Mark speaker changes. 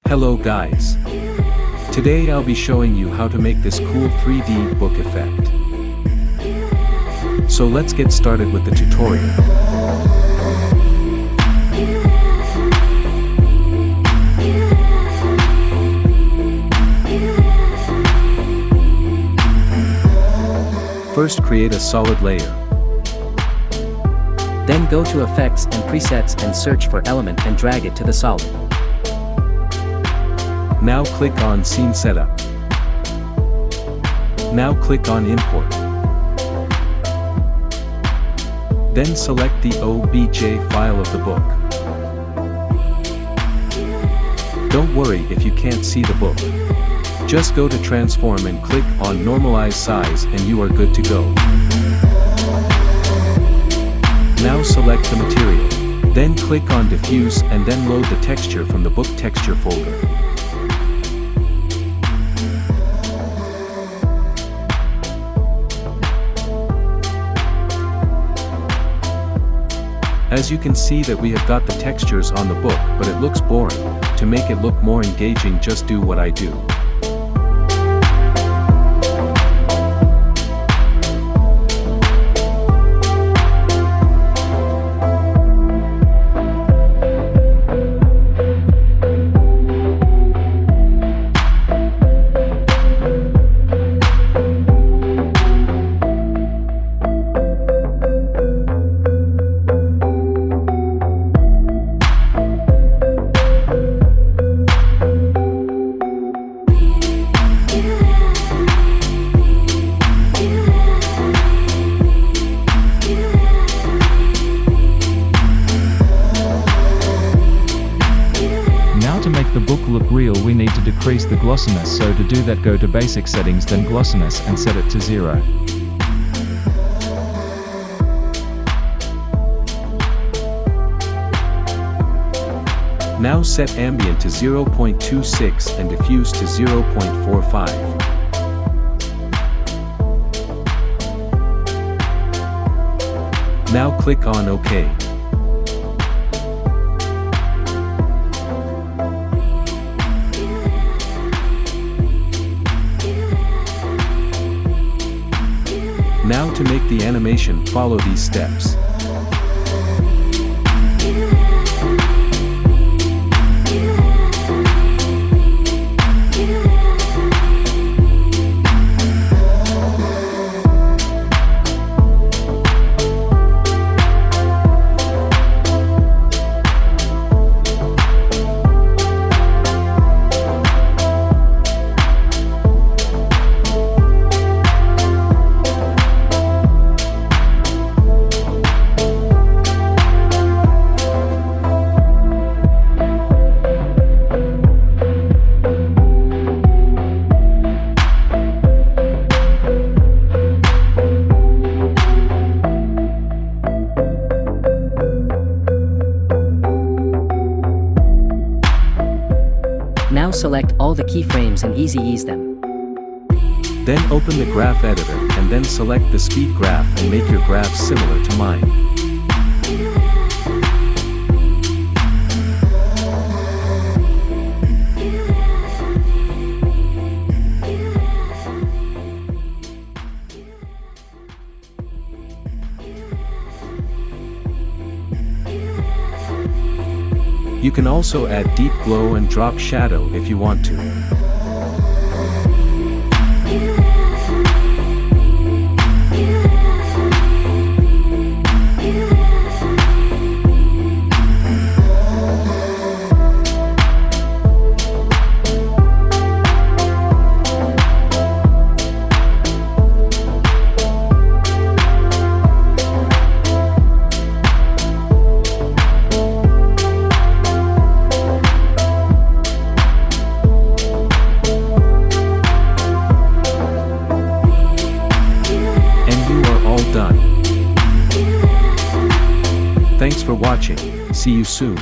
Speaker 1: Hello guys. Today I'll be showing you how to make this cool 3D book effect. So let's get started with the tutorial. First create a solid layer.
Speaker 2: Then go to Effects and Presets and search for Element and drag it to the solid.
Speaker 1: Now click on Scene Setup. Now click on Import. Then select the OBJ file of the book. Don't worry if you can't see the book. Just go to Transform and click on Normalize Size and you are good to go. Now select the material. Then click on Diffuse and then load the texture from the book texture folder. As you can see that we have got the textures on the book, but it looks boring. To make it look more engaging, just do what I do.
Speaker 3: To make the book look real, we need to decrease the glossiness, so to do that go to Basic Settings, then Glossiness, and set it to 0.
Speaker 1: Now set Ambient to 0.26 and Diffuse to 0.45. Now click on OK. Now to make the animation, follow these steps.
Speaker 2: Now select all the keyframes and easy ease them.
Speaker 1: Then open the graph editor and then select the speed graph and make your graph similar to mine. You can also add deep glow and drop shadow if you want to. Done. Thanks for watching. See you soon.